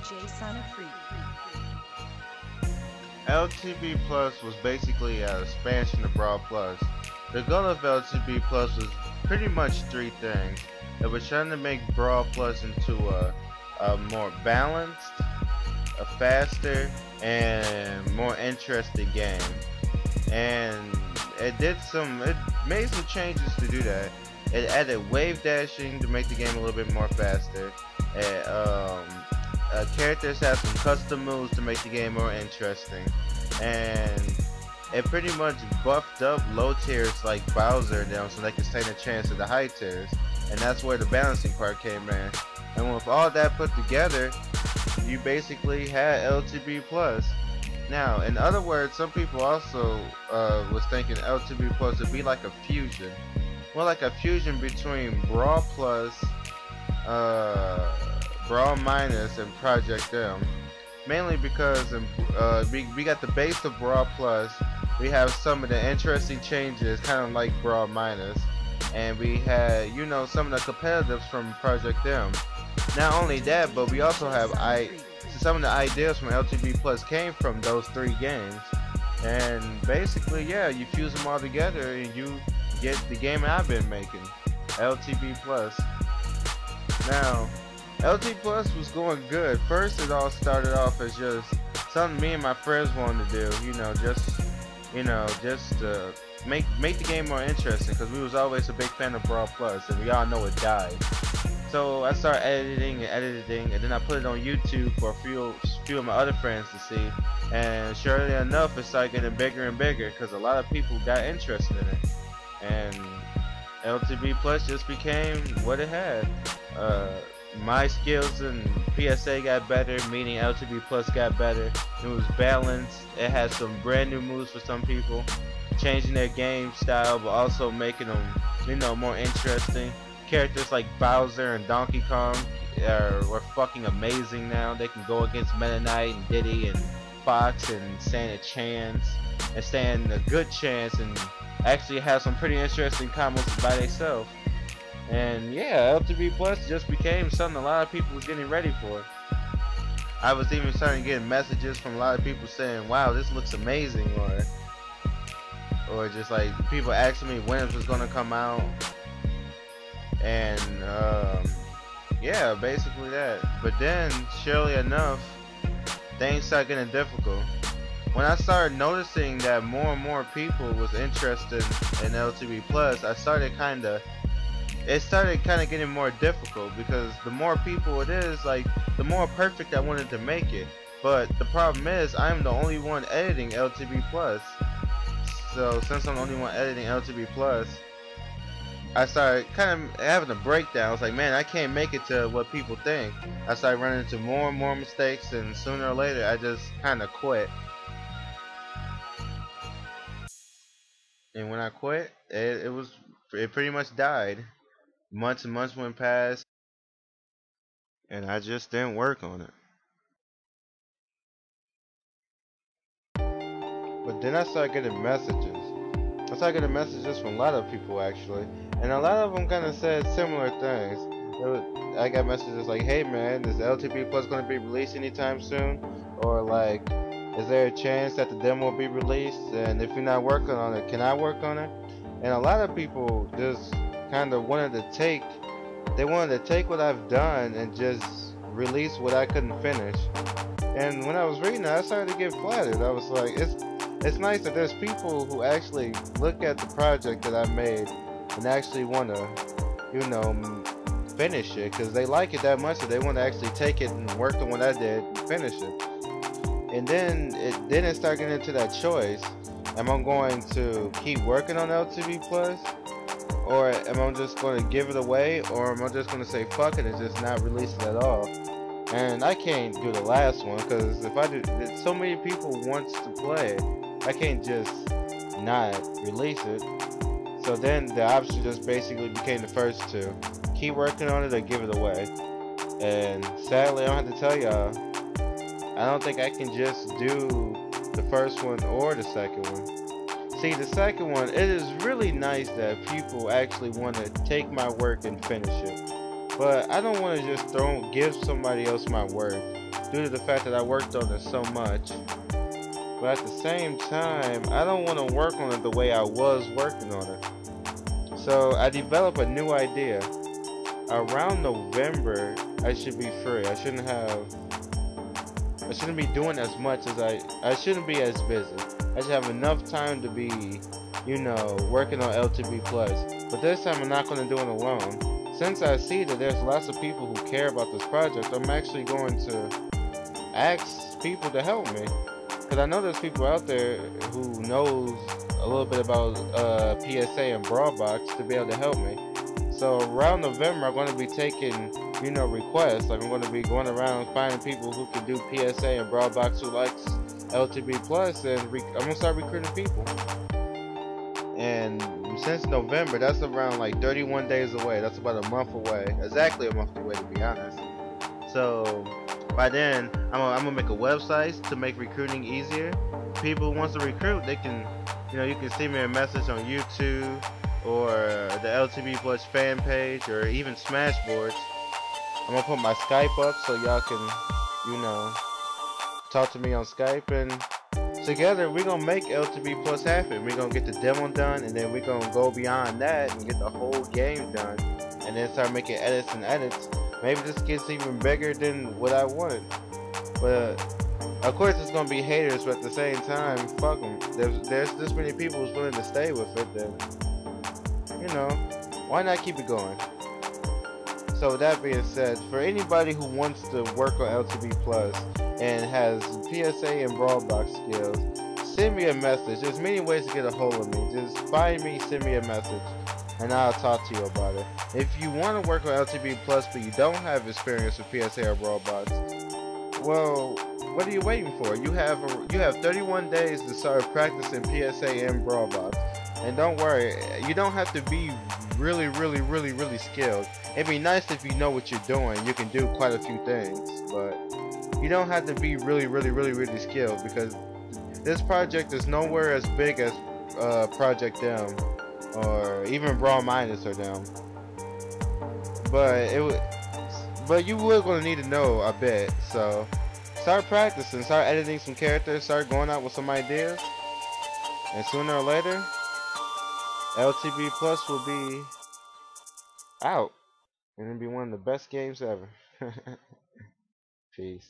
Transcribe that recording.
DJ SonicFreak. lTB Plus was basically an expansion of Brawl Plus. The goal of lTB Plus was pretty much three things. It was trying to make Brawl Plus into a more balanced, a faster, and more interesting game. And it made some changes to do that. It added wave dashing to make the game a little bit more faster. Characters have some custom moves to make the game more interesting, and it pretty much buffed up low tiers like Bowser and them so they could stand a chance at the high tiers, and that's where the balancing part came in. And with all that put together, you basically had lTB Plus. Now, in other words, some people also was thinking lTB Plus would be like a fusion, more like a fusion between Brawl Plus, Brawl Minus, and Project M. Mainly because we got the base of Brawl Plus, we have some of the interesting changes, kind of like Brawl Minus, and we had, you know, some of the competitives from Project M. Not only that, but we also have some of the ideas from lTB Plus came from those three games, and basically, yeah, you fuse them all together and you get the game I've been making, lTB Plus. Now, lTB Plus was going good. First, it all started off as just something me and my friends wanted to do. Just to make the game more interesting, because we was always a big fan of Brawl Plus, and we all know it died. So I started editing, and then I put it on YouTube for a few of my other friends to see. And surely enough, it started getting bigger and bigger because a lot of people got interested in it. And lTB Plus just became what it had. My skills in PSA got better, meaning lTB Plus got better. It was balanced. It had some brand new moves for some people, changing their game style, but also making them, you know, more interesting. Characters like Bowser and Donkey Kong were fucking amazing now. They can go against Meta Knight and Diddy and Fox and stand a chance, and stand a good chance, and actually have some pretty interesting combos by themselves. And yeah, lTB Plus just became something a lot of people was getting ready for. I was even starting getting messages from a lot of people saying, wow, this looks amazing, or just like people asking me when it was gonna come out. And yeah, basically that. But then, surely enough, things started getting difficult. When I started noticing that more and more people was interested in lTB Plus, it started kind of getting more difficult, because the more people it is, like, the more perfect I wanted to make it. But the problem is, I'm the only one editing lTB Plus. So since I'm the only one editing lTB Plus, I started kind of having a breakdown. I was like, man, I can't make it to what people think. I started running into more and more mistakes, and sooner or later I just kind of quit. And when I quit, it pretty much died. Months and months went past, and I just didn't work on it. But then I started getting messages. I started getting messages from a lot of people, actually, and a lot of them kind of said similar things. I got messages like, hey man, is lTB Plus going to be released anytime soon? Or like, is there a chance that the demo will be released? And if you're not working on it, can I work on it? And a lot of people just kind of wanted to take what I've done and just release what I couldn't finish. And when I was reading it, I started to get flattered. I was like, it's nice that there's people who actually look at the project that I made and actually want to, you know, finish it, because they like it that much that they want to actually take it and work on what I did and finish it. And then it started getting into that choice. am I going to keep working on lTB Plus, or am I just going to give it away, or am I just going to say fuck it and just not release it at all? And I can't do the last one, because if I do, so many people wants to play it, I can't just not release it. So then the option just basically became the first two: keep working on it or give it away. And sadly, I don't have to tell y'all, I don't think I can just do the first one or the second one. See, the second one, it is really nice that people actually want to take my work and finish it. But I don't want to just give somebody else my work due to the fact that I worked on it so much. But at the same time, I don't want to work on it the way I was working on it. So I developed a new idea. Around November, I should be free. I shouldn't be doing as much as I shouldn't be as busy. I should have enough time to be, you know, working on lTB Plus. But this time I'm not going to do it alone. Since I see that there's lots of people who care about this project, I'm actually going to ask people to help me. Because I know there's people out there who knows a little bit about PSA and Brawlbox to be able to help me. So around November, I'm going to be taking, you know, requests. Like I'm going to be going around finding people who can do PSA and Brawlbox who likes lTB Plus, and I'm going to start recruiting people. And since November, that's around like 31 days away. That's about a month away. Exactly a month away, to be honest. So by then, I'm gonna make a website to make recruiting easier. People who wants to recruit, they can, you know, you can send me a message on YouTube or the lTB Plus fan page, or even Smashboards. I'm gonna put my Skype up so y'all can, you know, talk to me on Skype, and together we're gonna make lTB Plus happen. We're gonna get the demo done, and then we're gonna go beyond that and get the whole game done, and then start making edits and edits. Maybe this gets even bigger than what I wanted. But of course it's gonna be haters, but at the same time, fuck them. There's this many people who's willing to stay with it, then, you know, why not keep it going? So with that being said, for anybody who wants to work on lTB Plus and has PSA and Brawlbox skills, send me a message. There's many ways to get a hold of me. Just find me, send me a message, and I'll talk to you about it. If you want to work on lTB Plus but you don't have experience with PSA or Brawlbox, well, what are you waiting for? You have 31 days to start practicing PSA and Brawlbox. And don't worry, you don't have to be really skilled. It'd be nice if you know what you're doing. You can do quite a few things, but you don't have to be really skilled, because this project is nowhere as big as Project Them or even Brawl Minus or them. But you were gonna need to know a bit. So start practicing, start editing some characters, start going out with some ideas, and sooner or later, lTB Plus will be out, and it'll be one of the best games ever. Peace.